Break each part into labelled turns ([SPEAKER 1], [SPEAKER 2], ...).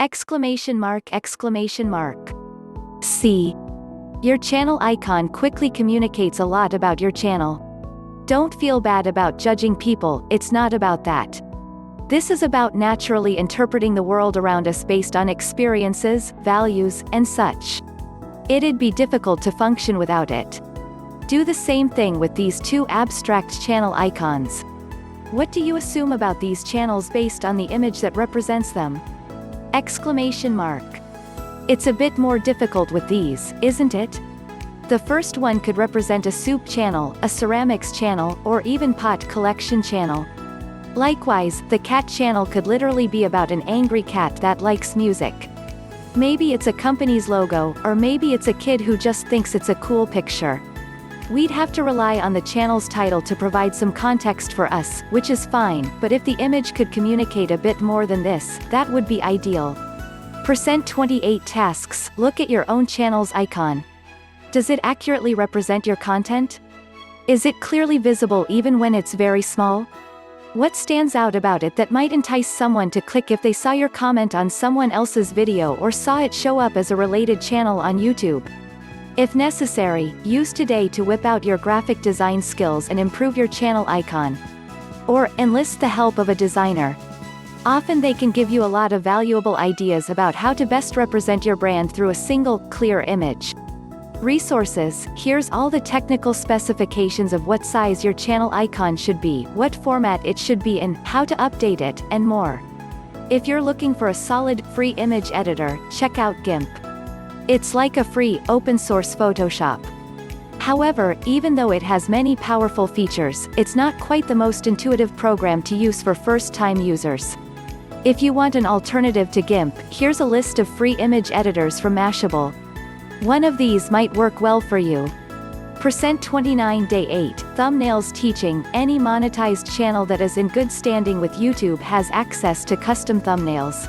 [SPEAKER 1] Exclamation mark, exclamation mark. C. Your channel icon quickly communicates a lot about your channel. Don't feel bad about judging people, it's not about that. This is about naturally interpreting the world around us based on experiences, values, and such. It'd be difficult to function without it. Do the same thing with these two abstract channel icons. What do you assume about these channels based on the image that represents them? Exclamation mark. It's a bit more difficult with these, isn't it? The first one could represent a soup channel, a ceramics channel, or even pot collection channel. Likewise, the cat channel could literally be about an angry cat that likes music. Maybe it's a company's logo, or maybe it's a kid who just thinks it's a cool picture. We'd have to rely on the channel's title to provide some context for us, which is fine, but if the image could communicate a bit more than this, that would be ideal. %28 tasks. Look at your own channel's icon. Does it accurately represent your content? Is it clearly visible even when it's very small? What stands out about it that might entice someone to click if they saw your comment on someone else's video or saw it show up as a related channel on YouTube? If necessary, use today to whip out your graphic design skills and improve your channel icon. Or, enlist the help of a designer. Often they can give you a lot of valuable ideas about how to best represent your brand through a single, clear image. Resources. Here's all the technical specifications of what size your channel icon should be, what format it should be in, how to update it, and more. If you're looking for a solid, free image editor, check out GIMP. It's like a free, open-source Photoshop. However, even though it has many powerful features, it's not quite the most intuitive program to use for first-time users. If you want an alternative to GIMP, here's a list of free image editors from Mashable. One of these might work well for you. %29 Day 8, Thumbnails Teaching. Any monetized channel that is in good standing with YouTube has access to custom thumbnails.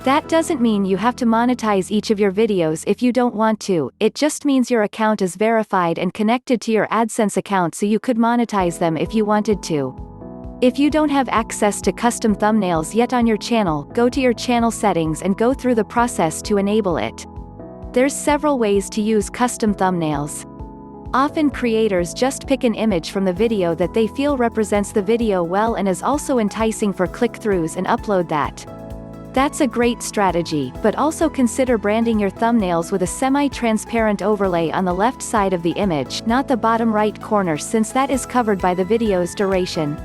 [SPEAKER 1] That doesn't mean you have to monetize each of your videos if you don't want to, it just means your account is verified and connected to your AdSense account so you could monetize them if you wanted to. If you don't have access to custom thumbnails yet on your channel, go to your channel settings and go through the process to enable it. There's several ways to use custom thumbnails. Often creators just pick an image from the video that they feel represents the video well and is also enticing for click-throughs and upload that. That's a great strategy, but also consider branding your thumbnails with a semi-transparent overlay on the left side of the image, not the bottom right corner, since that is covered by the video's duration.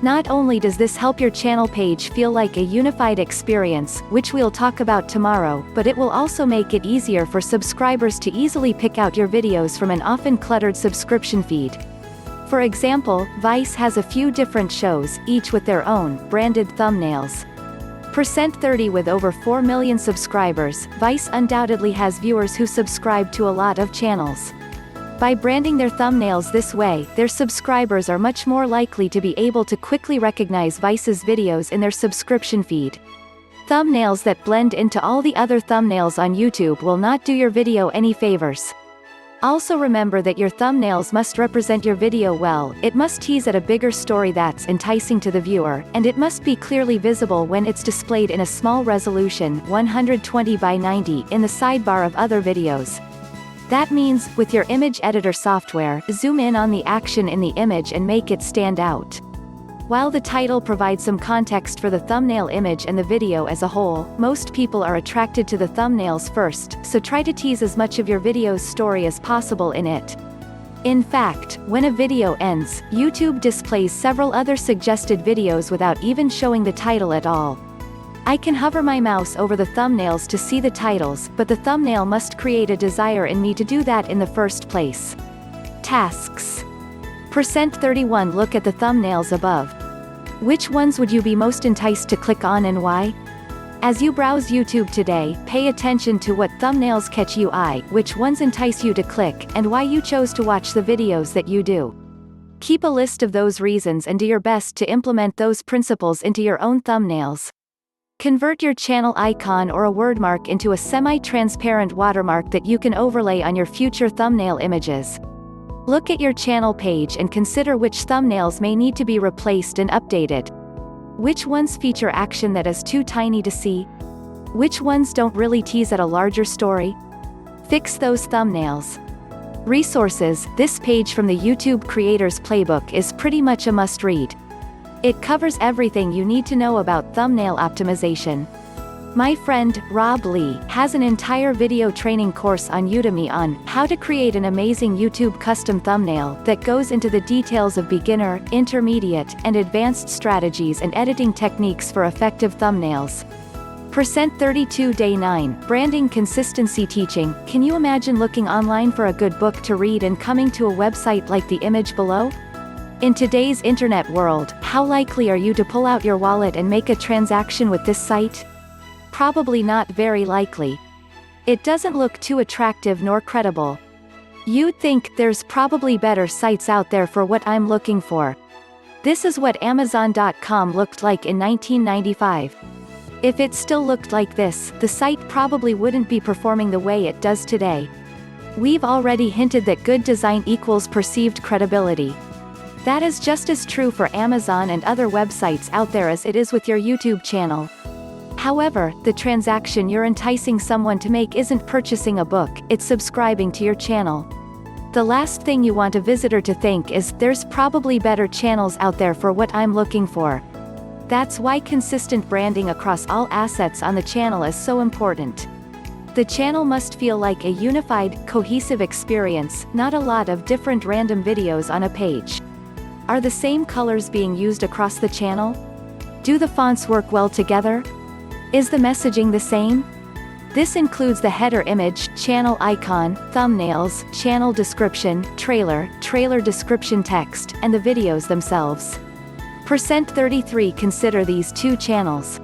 [SPEAKER 1] Not only does this help your channel page feel like a unified experience, which we'll talk about tomorrow, but it will also make it easier for subscribers to easily pick out your videos from an often cluttered subscription feed. For example, Vice has a few different shows, each with their own, branded thumbnails. %30 With over 4 million subscribers, Vice undoubtedly has viewers who subscribe to a lot of channels. By branding their thumbnails this way, their subscribers are much more likely to be able to quickly recognize Vice's videos in their subscription feed. Thumbnails that blend into all the other thumbnails on YouTube will not do your video any favors. Also remember that your thumbnails must represent your video well, it must tease at a bigger story that's enticing to the viewer, and it must be clearly visible when it's displayed in a small resolution 120 by 90 in the sidebar of other videos. That means, with your image editor software, zoom in on the action in the image and make it stand out. While the title provides some context for the thumbnail image and the video as a whole, most people are attracted to the thumbnails first, so try to tease as much of your video's story as possible in it. In fact, when a video ends, YouTube displays several other suggested videos without even showing the title at all. I can hover my mouse over the thumbnails to see the titles, but the thumbnail must create a desire in me to do that in the first place. Tasks. %31 Look at the thumbnails above. Which ones would you be most enticed to click on and why? As you browse YouTube today, pay attention to what thumbnails catch your eye, which ones entice you to click, and why you chose to watch the videos that you do. Keep a list of those reasons and do your best to implement those principles into your own thumbnails. Convert your channel icon or a wordmark into a semi-transparent watermark that you can overlay on your future thumbnail images. Look at your channel page and consider which thumbnails may need to be replaced and updated. Which ones feature action that is too tiny to see? Which ones don't really tease at a larger story? Fix those thumbnails. Resources. This page from the YouTube Creators Playbook is pretty much a must-read. It covers everything you need to know about thumbnail optimization. My friend, Rob Lee, has an entire video training course on Udemy on how to create an amazing YouTube custom thumbnail that goes into the details of beginner, intermediate, and advanced strategies and editing techniques for effective thumbnails. %32 Day 9, Branding Consistency Teaching. Can you imagine looking online for a good book to read and coming to a website like the image below? In today's internet world, how likely are you to pull out your wallet and make a transaction with this site? Probably not very likely. It doesn't look too attractive nor credible. You'd think there's probably better sites out there for what I'm looking for. This is what Amazon.com looked like in 1995. If it still looked like this, the site probably wouldn't be performing the way it does today. We've already hinted that good design equals perceived credibility. That is just as true for Amazon and other websites out there as it is with your YouTube channel. However, the transaction you're enticing someone to make isn't purchasing a book, it's subscribing to your channel. The last thing you want a visitor to think is, there's probably better channels out there for what I'm looking for. That's why consistent branding across all assets on the channel is so important. The channel must feel like a unified, cohesive experience, not a lot of different random videos on a page. Are the same colors being used across the channel? Do the fonts work well together? Is the messaging the same? This includes the header image, channel icon, thumbnails, channel description, trailer description text, and the videos themselves. %33 Consider these two channels.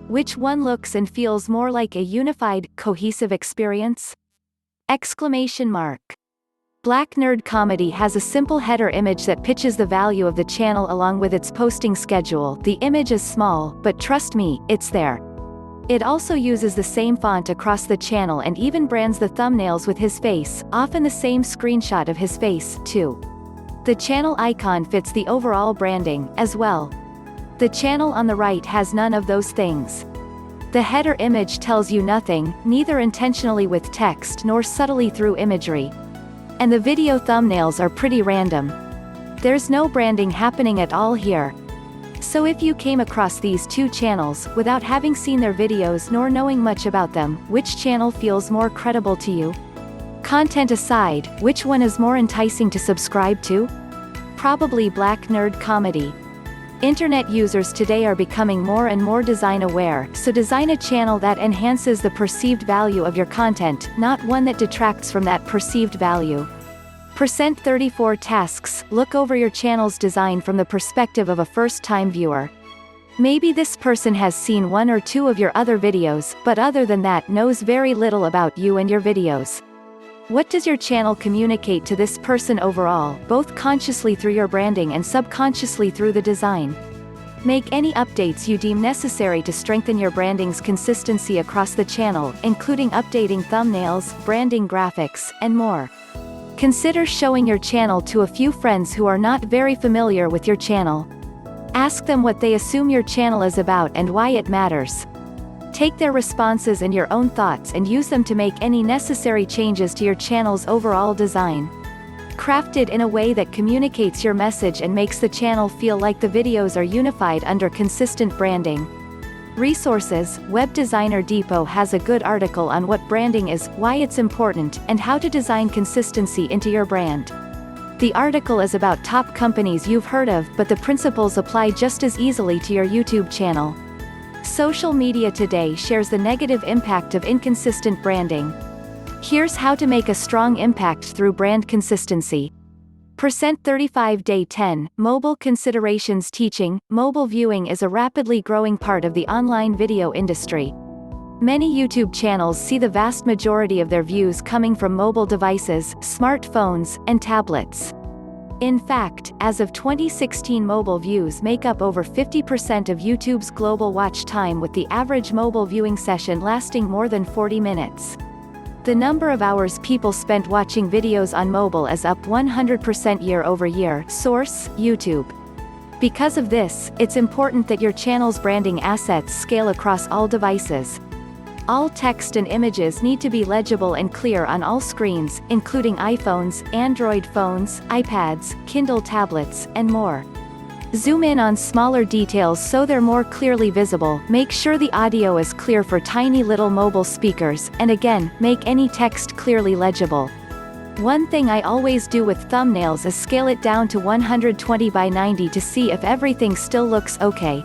[SPEAKER 1] Which one looks and feels more like a unified, cohesive experience? Exclamation mark. Black Nerd Comedy has a simple header image that pitches the value of the channel along with its posting schedule. The image is small, but trust me, it's there. It also uses the same font across the channel and even brands the thumbnails with his face, often the same screenshot of his face, too. The channel icon fits the overall branding, as well. The channel on the right has none of those things. The header image tells you nothing, neither intentionally with text nor subtly through imagery. And the video thumbnails are pretty random. There's no branding happening at all here. So if you came across these two channels, without having seen their videos nor knowing much about them, which channel feels more credible to you? Content aside, which one is more enticing to subscribe to? Probably Black Nerd Comedy. Internet users today are becoming more and more design aware, so design a channel that enhances the perceived value of your content, not one that detracts from that perceived value. %34 Tasks. Look over your channel's design from the perspective of a first-time viewer. Maybe this person has seen one or two of your other videos, but other than that knows very little about you and your videos. What does your channel communicate to this person overall, both consciously through your branding and subconsciously through the design? Make any updates you deem necessary to strengthen your branding's consistency across the channel, including updating thumbnails, branding graphics, and more. Consider showing your channel to a few friends who are not very familiar with your channel. Ask them what they assume your channel is about and why it matters. Take their responses and your own thoughts and use them to make any necessary changes to your channel's overall design. Craft it in a way that communicates your message and makes the channel feel like the videos are unified under consistent branding. Resources. Web Designer Depot has a good article on what branding is, why it's important, and how to design consistency into your brand. The article is about top companies you've heard of, but the principles apply just as easily to your YouTube channel. Social media today shares the negative impact of inconsistent branding. Here's how to make a strong impact through brand consistency. %35 Day 10, Mobile Considerations Teaching. Mobile viewing is a rapidly growing part of the online video industry. Many YouTube channels see the vast majority of their views coming from mobile devices, smartphones, and tablets. In fact, as of 2016, mobile views make up over 50% of YouTube's global watch time, with the average mobile viewing session lasting more than 40 minutes. The number of hours people spent watching videos on mobile is up 100% year-over-year. Source: YouTube. Because of this, it's important that your channel's branding assets scale across all devices. All text and images need to be legible and clear on all screens, including iPhones, Android phones, iPads, Kindle tablets, and more. Zoom in on smaller details so they're more clearly visible. Make sure the audio is clear for tiny little mobile speakers, and again, make any text clearly legible. One thing I always do with thumbnails is scale it down to 120 by 90 to see if everything still looks okay.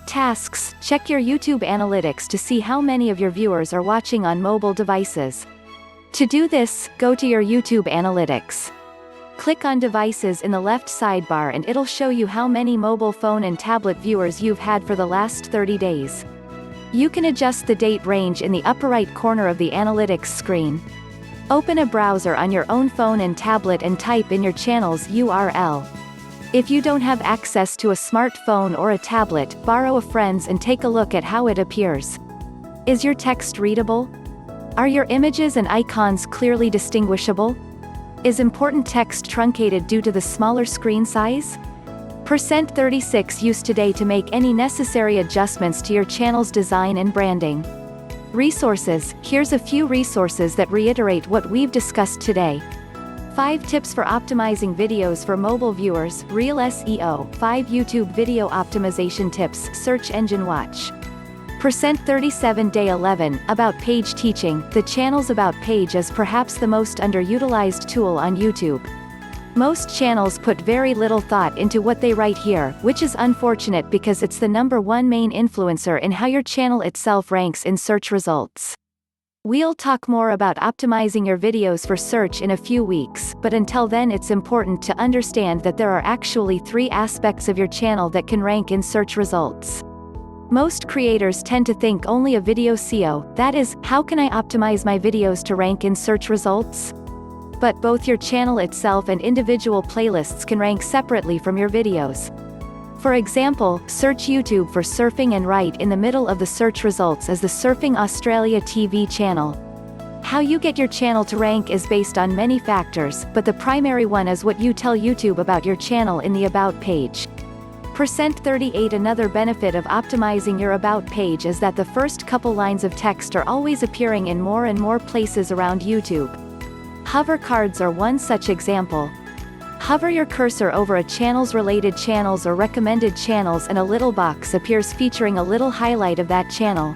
[SPEAKER 1] Tasks: check your YouTube analytics to see how many of your viewers are watching on mobile devices. To do this, go to your YouTube analytics. Click on Devices in the left sidebar and it'll show you how many mobile phone and tablet viewers you've had for the last 30 days. You can adjust the date range in the upper right corner of the analytics screen. Open a browser on your own phone and tablet and type in your channel's URL. If you don't have access to a smartphone or a tablet, borrow a friend's and take a look at how it appears. Is your text readable? Are your images and icons clearly distinguishable? Is important text truncated due to the smaller screen size? %36 Use today to make any necessary adjustments to your channel's design and branding. Resources: here's a few resources that reiterate what we've discussed today. 5 tips for optimizing videos for mobile viewers, Real SEO, 5 YouTube video optimization tips, Search Engine Watch. %37 Day 11, About Page Teaching, the channel's About page is perhaps the most underutilized tool on YouTube. Most channels put very little thought into what they write here, which is unfortunate because it's the #1 main influencer in how your channel itself ranks in search results. We'll talk more about optimizing your videos for search in a few weeks, but until then it's important to understand that there are actually 3 aspects of your channel that can rank in search results. Most creators tend to think only of video SEO, that is, how can I optimize my videos to rank in search results? But both your channel itself and individual playlists can rank separately from your videos. For example, search YouTube for surfing and right in the middle of the search results as the Surfing Australia TV channel. How you get your channel to rank is based on many factors, but the primary one is what you tell YouTube about your channel in the About page. %38 Another benefit of optimizing your About page is that the first couple lines of text are always appearing in more and more places around YouTube. Hover cards are one such example. Hover your cursor over a channel's related channels or recommended channels and a little box appears featuring a little highlight of that channel.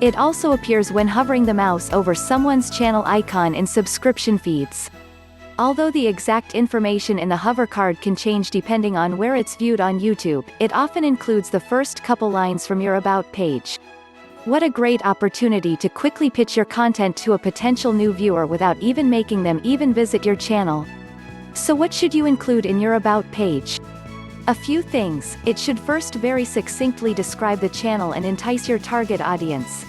[SPEAKER 1] It also appears when hovering the mouse over someone's channel icon in subscription feeds. Although the exact information in the hover card can change depending on where it's viewed on YouTube, it often includes the first couple lines from your About page. What a great opportunity to quickly pitch your content to a potential new viewer without even making them even visit your channel. So what should you include in your About page? A few things. It should first very succinctly describe the channel and entice your target audience.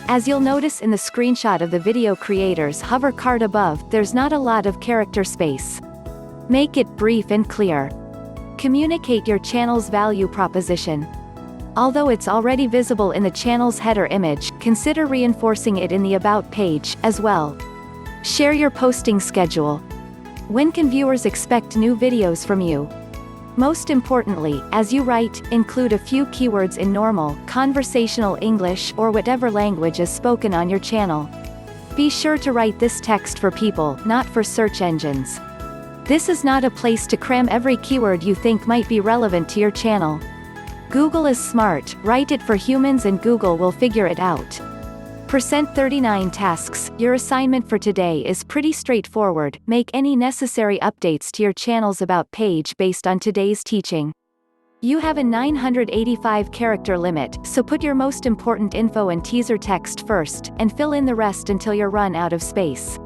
[SPEAKER 1] As you'll notice in the screenshot of the video creator's hover card above, there's not a lot of character space. Make it brief and clear. Communicate your channel's value proposition. Although it's already visible in the channel's header image, consider reinforcing it in the About page, as well. Share your posting schedule. When can viewers expect new videos from you? Most importantly, as you write, include a few keywords in normal, conversational English or whatever language is spoken on your channel. Be sure to write this text for people, not for search engines. This is not a place to cram every keyword you think might be relevant to your channel. Google is smart, write it for humans and Google will figure it out. %39 Tasks. Your assignment for today is pretty straightforward. Make any necessary updates to your channel's About page based on today's teaching. You have a 985 character limit, so put your most important info and teaser text first, and fill in the rest until you're run out of space.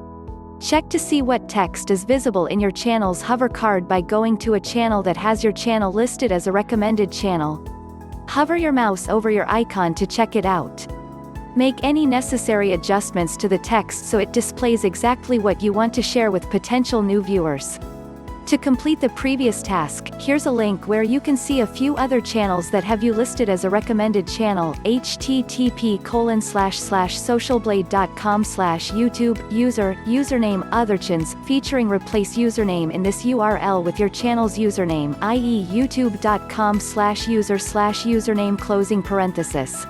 [SPEAKER 1] Check to see what text is visible in your channel's hover card by going to a channel that has your channel listed as a recommended channel. Hover your mouse over your icon to check it out. Make any necessary adjustments to the text so it displays exactly what you want to share with potential new viewers. To complete the previous task, here's a link where you can see a few other channels that have you listed as a recommended channel, http://socialblade.com/YouTube, username, otherchans, featuring replace username in this URL with your channel's username, i.e. youtube.com/user/username closing parenthesis.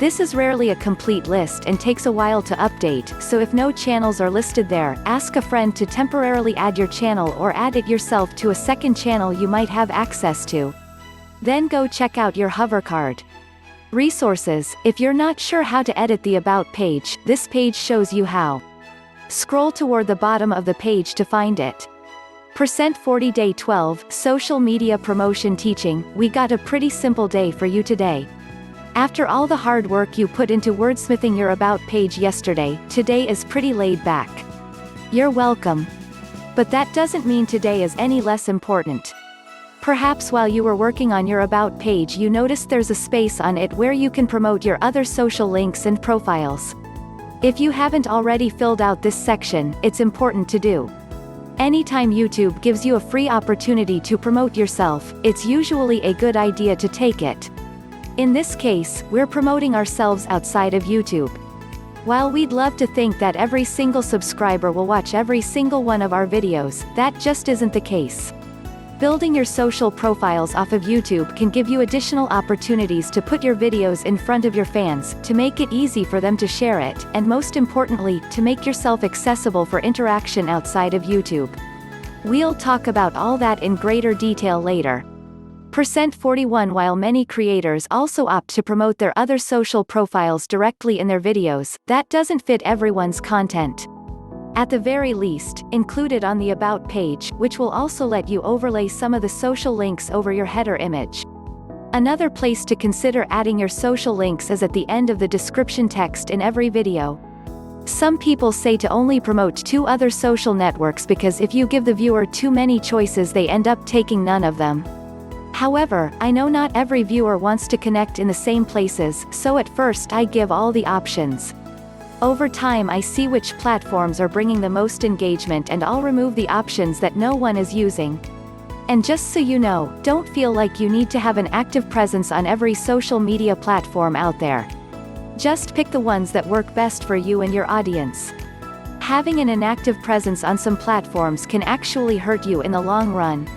[SPEAKER 1] This is rarely a complete list and takes a while to update, so if no channels are listed there, ask a friend to temporarily add your channel or add it yourself to a second channel you might have access to. Then go check out your hover card. Resources. If you're not sure how to edit the About page, this page shows you how. Scroll toward the bottom of the page to find it. %40 Day 12, Social Media Promotion Teaching. We got a pretty simple day for you today. After all the hard work you put into wordsmithing your About page yesterday, today is pretty laid back. You're welcome. But that doesn't mean today is any less important. Perhaps while you were working on your About page you noticed there's a space on it where you can promote your other social links and profiles. If you haven't already filled out this section, it's important to do. Anytime YouTube gives you a free opportunity to promote yourself, it's usually a good idea to take it. In this case, we're promoting ourselves outside of YouTube. While we'd love to think that every single subscriber will watch every single one of our videos, that just isn't the case. Building your social profiles off of YouTube can give you additional opportunities to put your videos in front of your fans, to make it easy for them to share it, and most importantly, to make yourself accessible for interaction outside of YouTube. We'll talk about all that in greater detail later. %41 While many creators also opt to promote their other social profiles directly in their videos, that doesn't fit everyone's content. At the very least, include it on the About page, which will also let you overlay some of the social links over your header image. Another place to consider adding your social links is at the end of the description text in every video. Some people say to only promote 2 other social networks because if you give the viewer too many choices they end up taking none of them. However, I know not every viewer wants to connect in the same places, so at first I give all the options. Over time I see which platforms are bringing the most engagement and I'll remove the options that no one is using. And just so you know, don't feel like you need to have an active presence on every social media platform out there. Just pick the ones that work best for you and your audience. Having an inactive presence on some platforms can actually hurt you in the long run.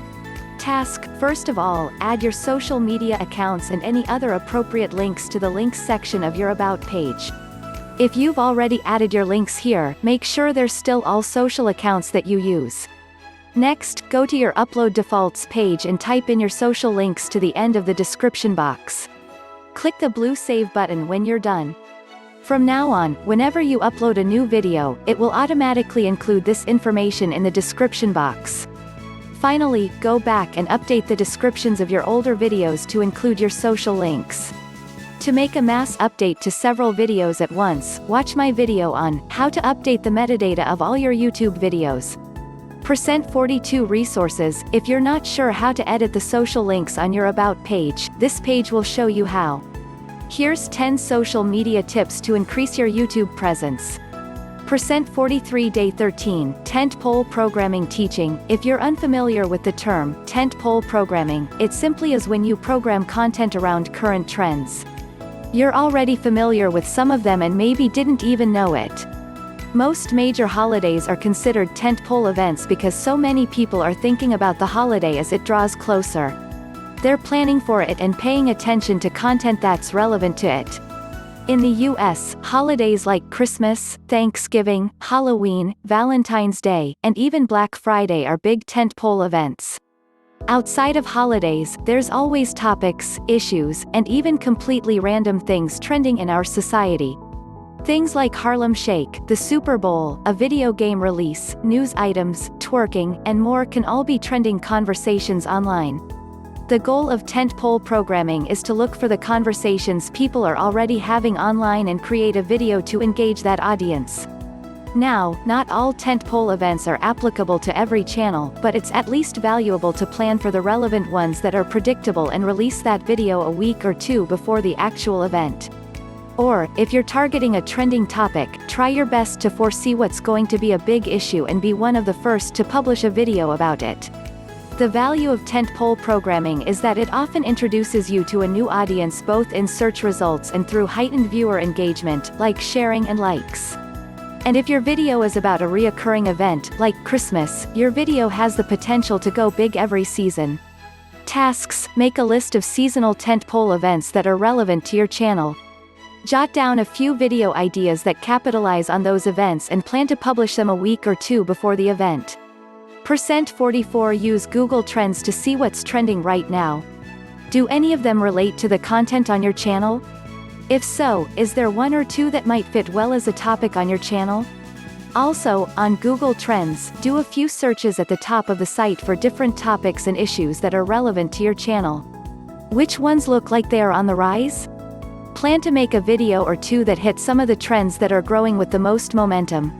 [SPEAKER 1] Task. First of all, add your social media accounts and any other appropriate links to the links section of your About page. If you've already added your links here, make sure they're still all social accounts that you use. Next, go to your Upload Defaults page and type in your social links to the end of the description box. Click the blue Save button when you're done. From now on, whenever you upload a new video, it will automatically include this information in the description box. Finally, go back and update the descriptions of your older videos to include your social links. To make a mass update to several videos at once, watch my video on how to update the metadata of all your YouTube videos. %42 Resources. If you're not sure how to edit the social links on your About page, this page will show you how. Here's 10 social media tips to increase your YouTube presence. %43 Day 13, Tentpole Programming Teaching. If you're unfamiliar with the term, tentpole programming, it simply is when you program content around current trends. You're already familiar with some of them and maybe didn't even know it. Most major holidays are considered tentpole events because so many people are thinking about the holiday as it draws closer. They're planning for it and paying attention to content that's relevant to it. In the US, holidays like Christmas, Thanksgiving, Halloween, Valentine's Day, and even Black Friday are big tentpole events. Outside of holidays, there's always topics, issues, and even completely random things trending in our society. Things like Harlem Shake, the Super Bowl, a video game release, news items, twerking, and more can all be trending conversations online. The goal of tentpole programming is to look for the conversations people are already having online and create a video to engage that audience. Now, not all tentpole events are applicable to every channel, but it's at least valuable to plan for the relevant ones that are predictable and release that video a week or two before the actual event. Or, if you're targeting a trending topic, try your best to foresee what's going to be a big issue and be one of the first to publish a video about it. The value of tentpole programming is that it often introduces you to a new audience both in search results and through heightened viewer engagement, like sharing and likes. And if your video is about a reoccurring event, like Christmas, your video has the potential to go big every season. Tasks. Make a list of seasonal tentpole events that are relevant to your channel. Jot down a few video ideas that capitalize on those events and plan to publish them a week or two before the event. %44 Use Google Trends to see what's trending right now. Do any of them relate to the content on your channel? If so, is there one or two that might fit well as a topic on your channel? Also, on Google Trends, do a few searches at the top of the site for different topics and issues that are relevant to your channel. Which ones look like they are on the rise? Plan to make a video or two that hit some of the trends that are growing with the most momentum.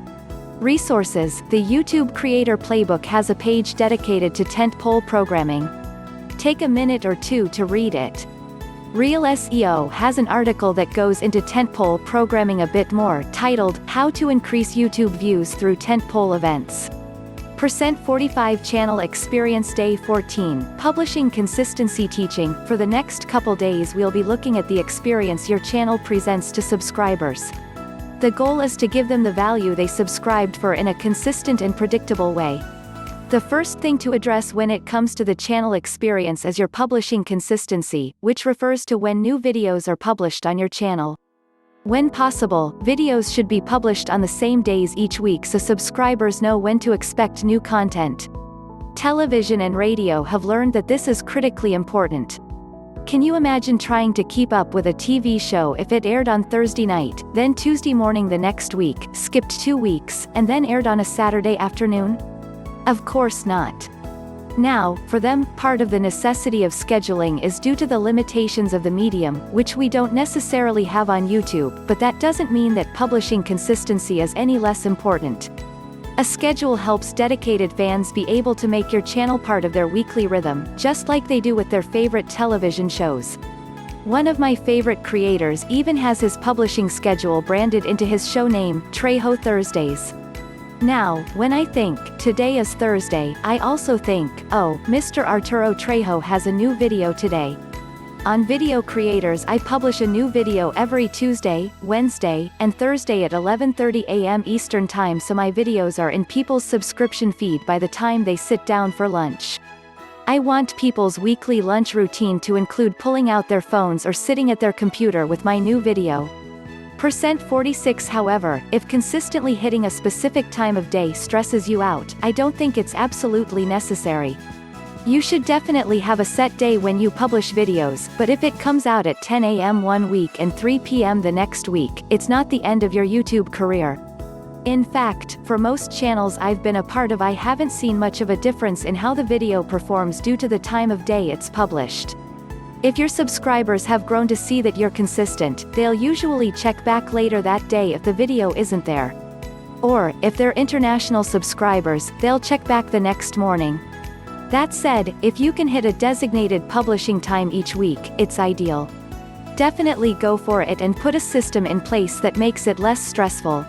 [SPEAKER 1] Resources: the YouTube Creator Playbook has a page dedicated to tentpole programming. Take a minute or two to read it. Real SEO has an article that goes into tentpole programming a bit more, titled, How to Increase YouTube Views Through Tentpole Events. %45 Channel Experience Day 14, Publishing Consistency Teaching. For the next couple days we'll be looking at the experience your channel presents to subscribers. The goal is to give them the value they subscribed for in a consistent and predictable way. The first thing to address when it comes to the channel experience is your publishing consistency, which refers to when new videos are published on your channel. When possible, videos should be published on the same days each week so subscribers know when to expect new content. Television and radio have learned that this is critically important. Can you imagine trying to keep up with a TV show if it aired on Thursday night, then Tuesday morning the next week, skipped 2 weeks, and then aired on a Saturday afternoon? Of course not. Now, for them, part of the necessity of scheduling is due to the limitations of the medium, which we don't necessarily have on YouTube, but that doesn't mean that publishing consistency is any less important. A schedule helps dedicated fans be able to make your channel part of their weekly rhythm, just like they do with their favorite television shows. One of my favorite creators even has his publishing schedule branded into his show name, Trejo Thursdays. Now, when I think, today is Thursday, I also think, oh, Mr. Arturo Trejo has a new video today. On Video Creators I publish a new video every Tuesday, Wednesday, and Thursday at 11:30 a.m. Eastern Time, so my videos are in people's subscription feed by the time they sit down for lunch. I want people's weekly lunch routine to include pulling out their phones or sitting at their computer with my new video. %46 However, if consistently hitting a specific time of day stresses you out, I don't think it's absolutely necessary. You should definitely have a set day when you publish videos, but if it comes out at 10 a.m. one week and 3 p.m. the next week, it's not the end of your YouTube career. In fact, for most channels I've been a part of, I haven't seen much of a difference in how the video performs due to the time of day it's published. If your subscribers have grown to see that you're consistent, they'll usually check back later that day if the video isn't there. Or, if they're international subscribers, they'll check back the next morning. That said, if you can hit a designated publishing time each week, it's ideal. Definitely go for it and put a system in place that makes it less stressful.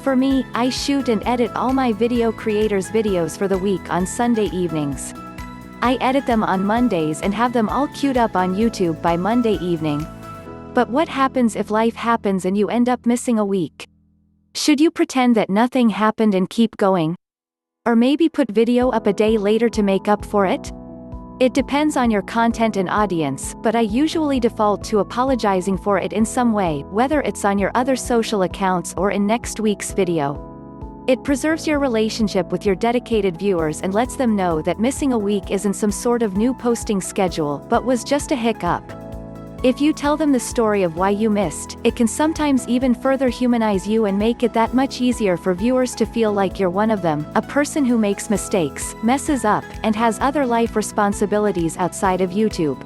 [SPEAKER 1] For me, I shoot and edit all my Video Creators videos for the week on Sunday evenings. I edit them on Mondays and have them all queued up on YouTube by Monday evening. But what happens if life happens and you end up missing a week? Should you pretend that nothing happened and keep going? Or maybe put video up a day later to make up for it? It depends on your content and audience, but I usually default to apologizing for it in some way, whether it's on your other social accounts or in next week's video. It preserves your relationship with your dedicated viewers and lets them know that missing a week isn't some sort of new posting schedule, but was just a hiccup. If you tell them the story of why you missed, it can sometimes even further humanize you and make it that much easier for viewers to feel like you're one of them, a person who makes mistakes, messes up, and has other life responsibilities outside of YouTube.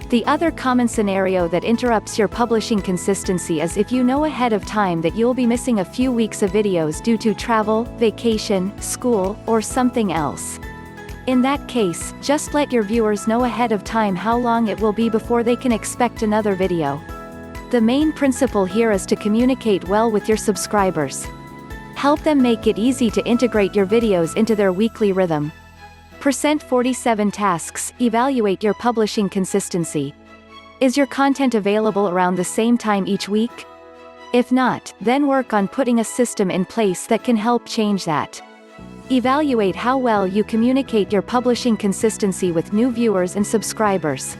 [SPEAKER 1] The other common scenario that interrupts your publishing consistency is if you know ahead of time that you'll be missing a few weeks of videos due to travel, vacation, school, or something else. In that case, just let your viewers know ahead of time how long it will be before they can expect another video. The main principle here is to communicate well with your subscribers. Help them make it easy to integrate your videos into their weekly rhythm. %47 Tasks. Evaluate your publishing consistency. Is your content available around the same time each week? If not, then work on putting a system in place that can help change that. Evaluate how well you communicate your publishing consistency with new viewers and subscribers.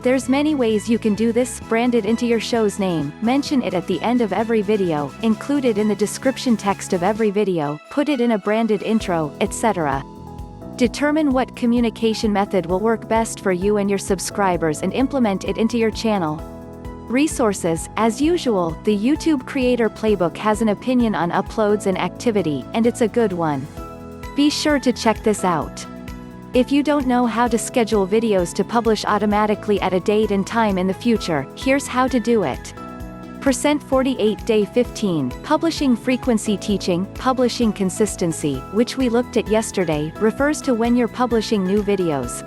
[SPEAKER 1] There's many ways you can do this: brand it into your show's name, mention it at the end of every video, include it in the description text of every video, put it in a branded intro, etc. Determine what communication method will work best for you and your subscribers and implement it into your channel. Resources: as usual, the YouTube Creator Playbook has an opinion on uploads and activity, and it's a good one. Be sure to check this out. If you don't know how to schedule videos to publish automatically at a date and time in the future, here's how to do it. %48 Day 15, Publishing Frequency Teaching. Publishing consistency, which we looked at yesterday, refers to when you're publishing new videos.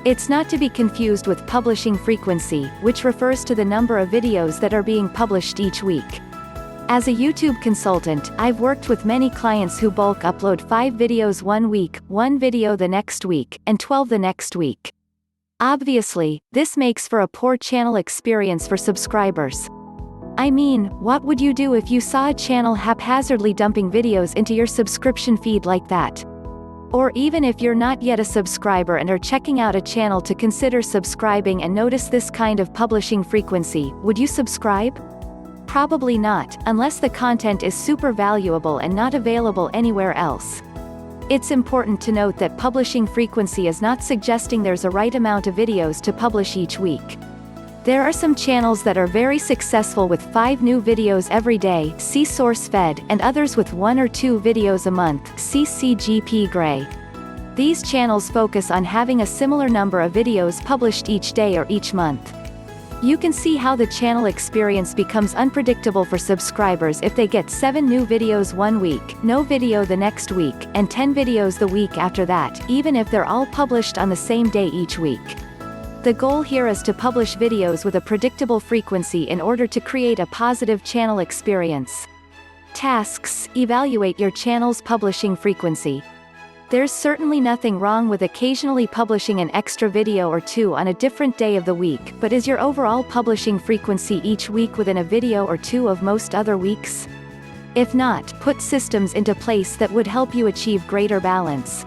[SPEAKER 1] It's not to be confused with publishing frequency, which refers to the number of videos that are being published each week. As a YouTube consultant, I've worked with many clients who bulk upload 5 videos one week, 1 video the next week, and 12 the next week. Obviously, this makes for a poor channel experience for subscribers. I mean, what would you do if you saw a channel haphazardly dumping videos into your subscription feed like that? Or even if you're not yet a subscriber and are checking out a channel to consider subscribing and notice this kind of publishing frequency, would you subscribe? Probably not, unless the content is super valuable and not available anywhere else. It's important to note that publishing frequency is not suggesting there's a right amount of videos to publish each week. There are some channels that are very successful with 5 new videos every day, see SourceFed, and others with 1 or 2 videos a month, see CGP Grey. These channels focus on having a similar number of videos published each day or each month. You can see how the channel experience becomes unpredictable for subscribers if they get 7 new videos one week, no video the next week, and 10 videos the week after that, even if they're all published on the same day each week. The goal here is to publish videos with a predictable frequency in order to create a positive channel experience. Tasks: evaluate your channel's publishing frequency. There's certainly nothing wrong with occasionally publishing an extra video or 2 on a different day of the week, but is your overall publishing frequency each week within a video or 2 of most other weeks? If not, put systems into place that would help you achieve greater balance.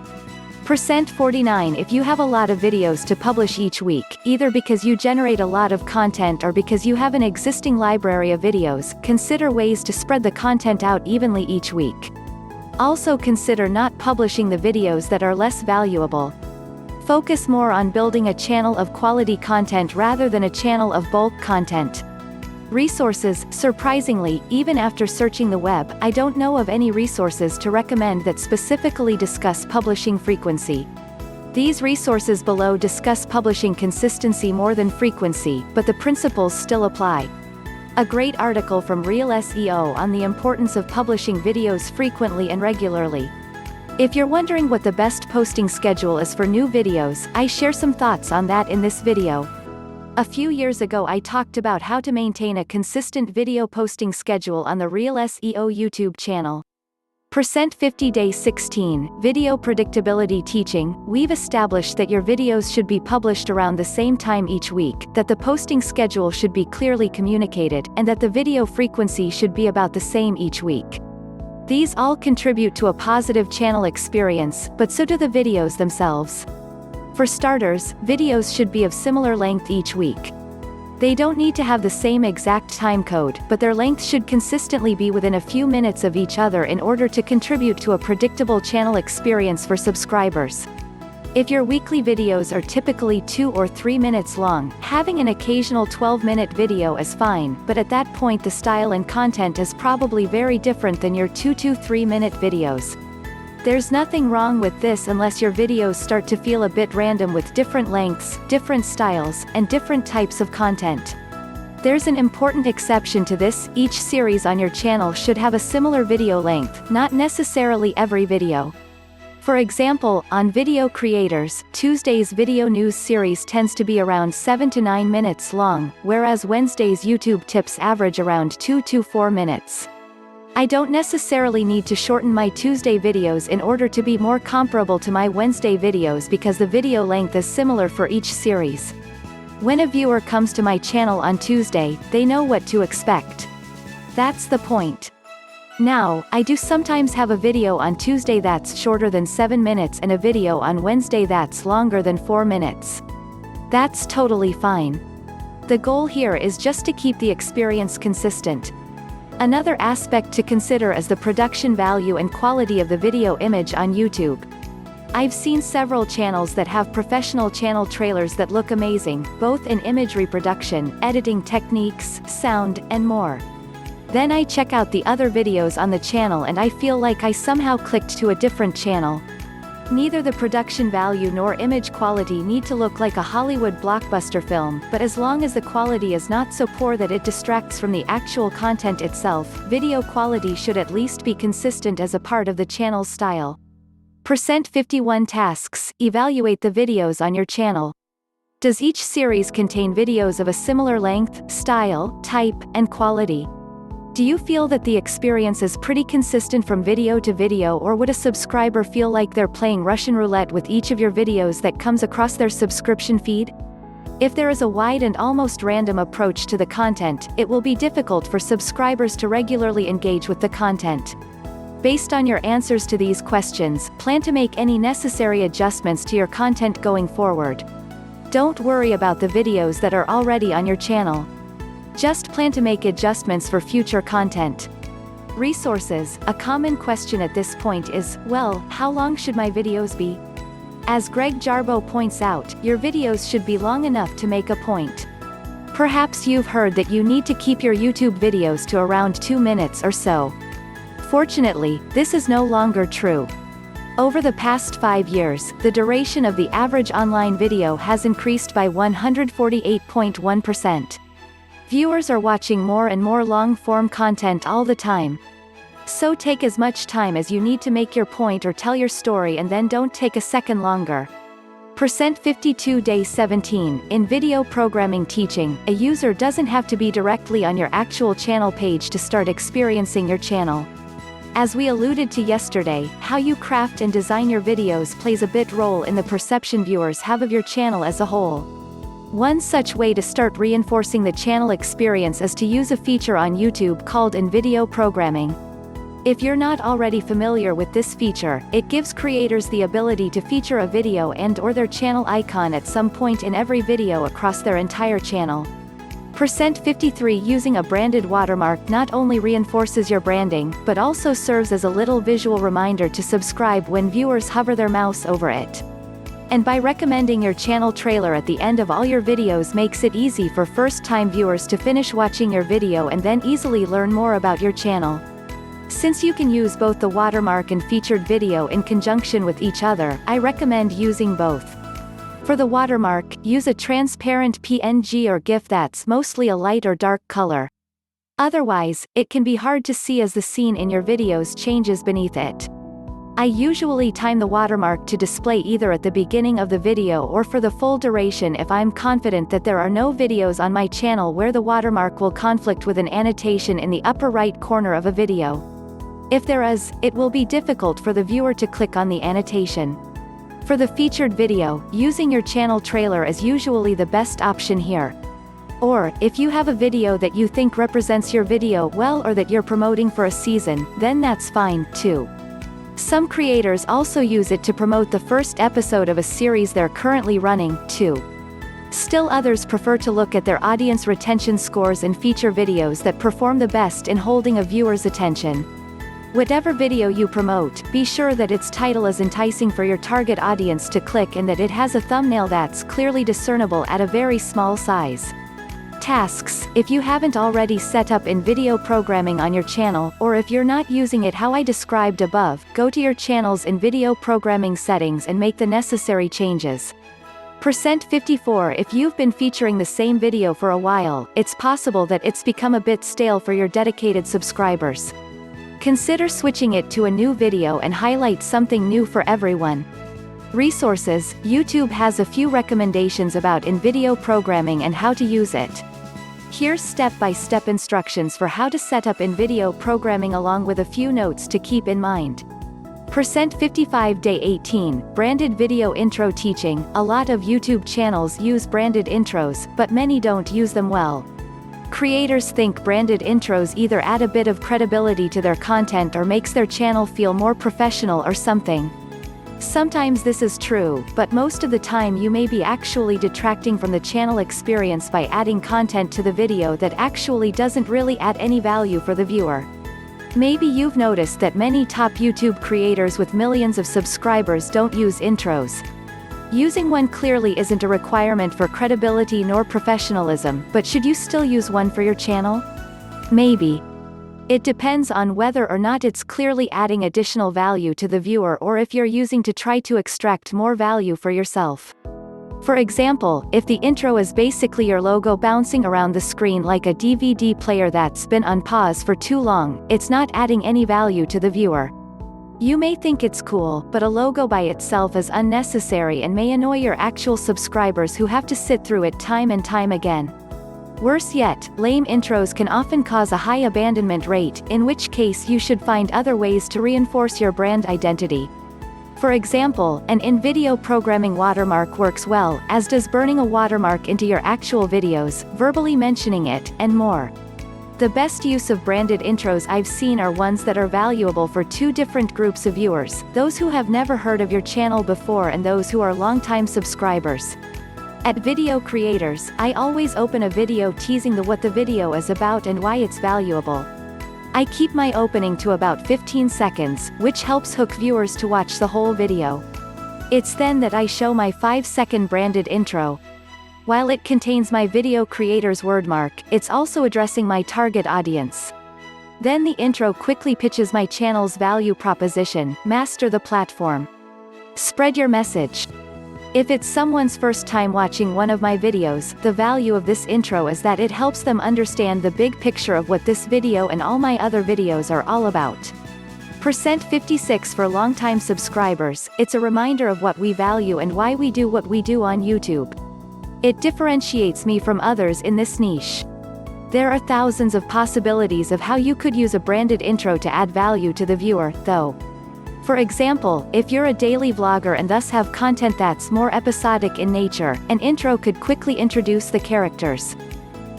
[SPEAKER 1] %49 If you have a lot of videos to publish each week, either because you generate a lot of content or because you have an existing library of videos, consider ways to spread the content out evenly each week. Also consider not publishing the videos that are less valuable. Focus more on building a channel of quality content rather than a channel of bulk content. Resources: surprisingly, even after searching the web, I don't know of any resources to recommend that specifically discuss publishing frequency. These resources below discuss publishing consistency more than frequency, but the principles still apply. A great article from Real SEO on the importance of publishing videos frequently and regularly. If you're wondering what the best posting schedule is for new videos, I share some thoughts on that in this video. A few years ago I talked about how to maintain a consistent video posting schedule on the Real SEO YouTube channel. %50 Day 16, Video Predictability Teaching. We've established that your videos should be published around the same time each week, that the posting schedule should be clearly communicated, and that the video frequency should be about the same each week. These all contribute to a positive channel experience, but so do the videos themselves. For starters, videos should be of similar length each week. They don't need to have the same exact time code, but their length should consistently be within a few minutes of each other in order to contribute to a predictable channel experience for subscribers. If your weekly videos are typically 2 or 3 minutes long, having an occasional 12-minute video is fine, but at that point the style and content is probably very different than your 2 to 3-minute videos. There's nothing wrong with this unless your videos start to feel a bit random with different lengths, different styles, and different types of content. There's an important exception to this: each series on your channel should have a similar video length, not necessarily every video. For example, on Video Creators, Tuesday's video news series tends to be around 7 to 9 minutes long, whereas Wednesday's YouTube tips average around 2 to 4 minutes. I don't necessarily need to shorten my Tuesday videos in order to be more comparable to my Wednesday videos because the video length is similar for each series. When a viewer comes to my channel on Tuesday, they know what to expect. That's the point. Now, I do sometimes have a video on Tuesday that's shorter than 7 minutes and a video on Wednesday that's longer than 4 minutes. That's totally fine. The goal here is just to keep the experience consistent. Another aspect to consider is the production value and quality of the video image on YouTube. I've seen several channels that have professional channel trailers that look amazing, both in image reproduction, editing techniques, sound, and more. Then I check out the other videos on the channel and I feel like I somehow clicked to a different channel. Neither the production value nor image quality need to look like a Hollywood blockbuster film, but as long as the quality is not so poor that it distracts from the actual content itself, video quality should at least be consistent as a part of the channel's style. %51 tasks. Evaluate the videos on your channel. Does each series contain videos of a similar length, style, type, and quality? Do you feel that the experience is pretty consistent from video to video, or would a subscriber feel like they're playing Russian roulette with each of your videos that comes across their subscription feed? If there is a wide and almost random approach to the content, it will be difficult for subscribers to regularly engage with the content. Based on your answers to these questions, plan to make any necessary adjustments to your content going forward. Don't worry about the videos that are already on your channel. Just plan to make adjustments for future content. Resources. A common question at this point is, well, how long should my videos be? As Greg Jarbo points out, your videos should be long enough to make a point. Perhaps you've heard that you need to keep your YouTube videos to around 2 minutes or so. Fortunately, this is no longer true. Over the past 5 years, the duration of the average online video has increased by 148.1%. Viewers are watching more and more long-form content all the time. So take as much time as you need to make your point or tell your story, and then don't take a second longer. %52 Day 17. In video programming teaching, a user doesn't have to be directly on your actual channel page to start experiencing your channel. As we alluded to yesterday, how you craft and design your videos plays a big role in the perception viewers have of your channel as a whole. One such way to start reinforcing the channel experience is to use a feature on YouTube called in-video programming. If you're not already familiar with this feature, it gives creators the ability to feature a video and/or their channel icon at some point in every video across their entire channel. %53 Using a branded watermark not only reinforces your branding, but also serves as a little visual reminder to subscribe when viewers hover their mouse over it. And by recommending your channel trailer at the end of all your videos makes it easy for first-time viewers to finish watching your video and then easily learn more about your channel. Since you can use both the watermark and featured video in conjunction with each other, I recommend using both. For the watermark, use a transparent PNG or GIF that's mostly a light or dark color. Otherwise, it can be hard to see as the scene in your videos changes beneath it. I usually time the watermark to display either at the beginning of the video or for the full duration if I'm confident that there are no videos on my channel where the watermark will conflict with an annotation in the upper right corner of a video. If there is, it will be difficult for the viewer to click on the annotation. For the featured video, using your channel trailer is usually the best option here. Or, if you have a video that you think represents your video well or that you're promoting for a season, then that's fine, too. Some creators also use it to promote the first episode of a series they're currently running, too. Still others prefer to look at their audience retention scores and feature videos that perform the best in holding a viewer's attention. Whatever video you promote, be sure that its title is enticing for your target audience to click and that it has a thumbnail that's clearly discernible at a very small size. Tasks. If you haven't already set up in-video programming on your channel, or if you're not using it how I described above, go to your channel's in-video programming settings and make the necessary changes. %54 If you've been featuring the same video for a while, it's possible that it's become a bit stale for your dedicated subscribers. Consider switching it to a new video and highlight something new for everyone. Resources. YouTube has a few recommendations about in-video programming and how to use it. Here's step-by-step instructions for how to set up in-video programming along with a few notes to keep in mind. %55 Day 18 Branded video intro teaching. A lot of YouTube channels use branded intros, but many don't use them well. Creators think branded intros either add a bit of credibility to their content or makes their channel feel more professional or something. Sometimes this is true, but most of the time you may be actually detracting from the channel experience by adding content to the video that actually doesn't really add any value for the viewer. Maybe you've noticed that many top YouTube creators with millions of subscribers don't use intros. Using one clearly isn't a requirement for credibility nor professionalism, but should you still use one for your channel? Maybe. It depends on whether or not it's clearly adding additional value to the viewer or if you're using to try to extract more value for yourself. For example, if the intro is basically your logo bouncing around the screen like a DVD player that's been on pause for too long, it's not adding any value to the viewer. You may think it's cool, but a logo by itself is unnecessary and may annoy your actual subscribers who have to sit through it time and time again. Worse yet, lame intros can often cause a high abandonment rate, in which case you should find other ways to reinforce your brand identity. For example, an in-video programming watermark works well, as does burning a watermark into your actual videos, verbally mentioning it, and more. The best use of branded intros I've seen are ones that are valuable for two different groups of viewers, those who have never heard of your channel before and those who are longtime subscribers. At Video Creators, I always open a video teasing what the video is about and why it's valuable. I keep my opening to about 15 seconds, which helps hook viewers to watch the whole video. It's then that I show my 5-second branded intro. While it contains my Video Creators wordmark, it's also addressing my target audience. Then the intro quickly pitches my channel's value proposition: master the platform. Spread your message. If it's someone's first time watching one of my videos, the value of this intro is that it helps them understand the big picture of what this video and all my other videos are all about. %56 for longtime subscribers, it's a reminder of what we value and why we do what we do on YouTube. It differentiates me from others in this niche. There are thousands of possibilities of how you could use a branded intro to add value to the viewer, though. For example, if you're a daily vlogger and thus have content that's more episodic in nature, an intro could quickly introduce the characters.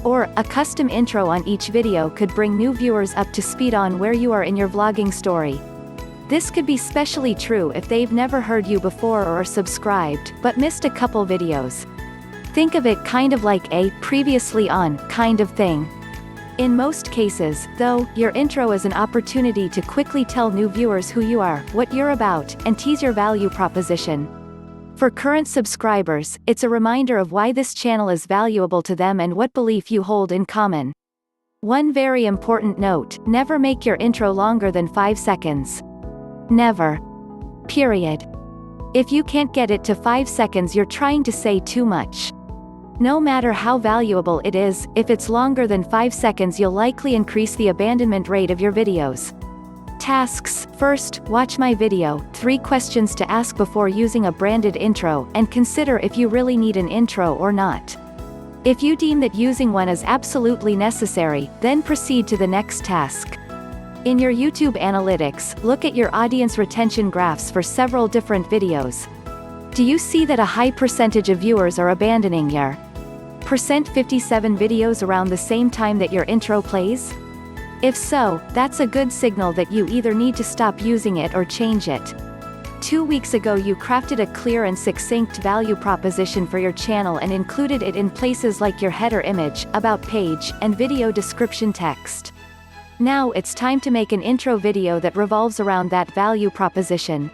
[SPEAKER 1] Or, a custom intro on each video could bring new viewers up to speed on where you are in your vlogging story. This could be especially true if they've never heard you before or are subscribed, but missed a couple videos. Think of it kind of like a previously on kind of thing. In most cases, though, your intro is an opportunity to quickly tell new viewers who you are, what you're about, and tease your value proposition. For current subscribers, it's a reminder of why this channel is valuable to them and what belief you hold in common. One very important note: never make your intro longer than 5 seconds. Never. Period. If you can't get it to 5 seconds, you're trying to say too much. No matter how valuable it is, if it's longer than 5 seconds you'll likely increase the abandonment rate of your videos. Tasks: first, watch my video, 3 questions to ask before using a branded intro, and consider if you really need an intro or not. If you deem that using one is absolutely necessary, then proceed to the next task. In your YouTube analytics, look at your audience retention graphs for several different videos. Do you see that a high percentage of viewers are abandoning your %57 videos around the same time that your intro plays? If so, that's a good signal that you either need to stop using it or change it. 2 weeks ago you crafted a clear and succinct value proposition for your channel and included it in places like your header image, about page, and video description text. Now it's time to make an intro video that revolves around that value proposition.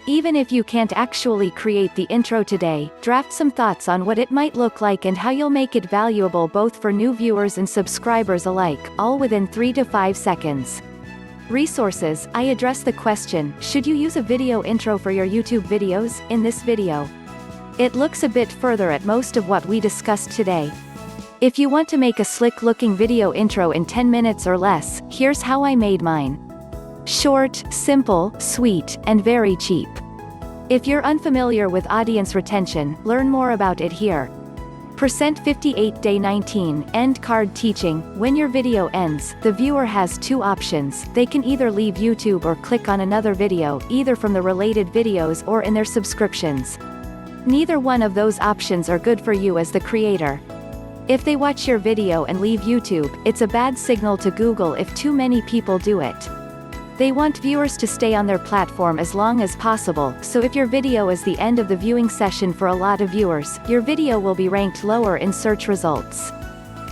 [SPEAKER 1] Even if you can't actually create the intro today, draft some thoughts on what it might look like and how you'll make it valuable both for new viewers and subscribers alike, all within 3 to 5 seconds. Resources: I address the question, should you use a video intro for your YouTube videos, in this video. It looks a bit further at most of what we discussed today. If you want to make a slick-looking video intro in 10 minutes or less, here's how I made mine. Short, simple, sweet, and very cheap. If you're unfamiliar with audience retention, learn more about it here. %58 Day 19, End Card Teaching: when your video ends, the viewer has 2 options. They can either leave YouTube or click on another video, either from the related videos or in their subscriptions. Neither one of those options are good for you as the creator. If they watch your video and leave YouTube, it's a bad signal to Google if too many people do it. They want viewers to stay on their platform as long as possible, so if your video is the end of the viewing session for a lot of viewers, your video will be ranked lower in search results.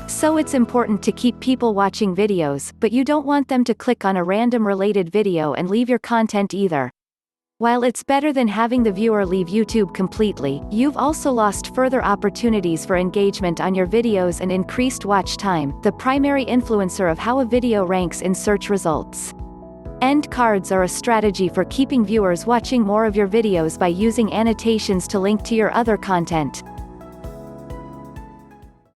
[SPEAKER 1] So it's important to keep people watching videos, but you don't want them to click on a random related video and leave your content either. While it's better than having the viewer leave YouTube completely, you've also lost further opportunities for engagement on your videos and increased watch time, the primary influencer of how a video ranks in search results. End cards are a strategy for keeping viewers watching more of your videos by using annotations to link to your other content.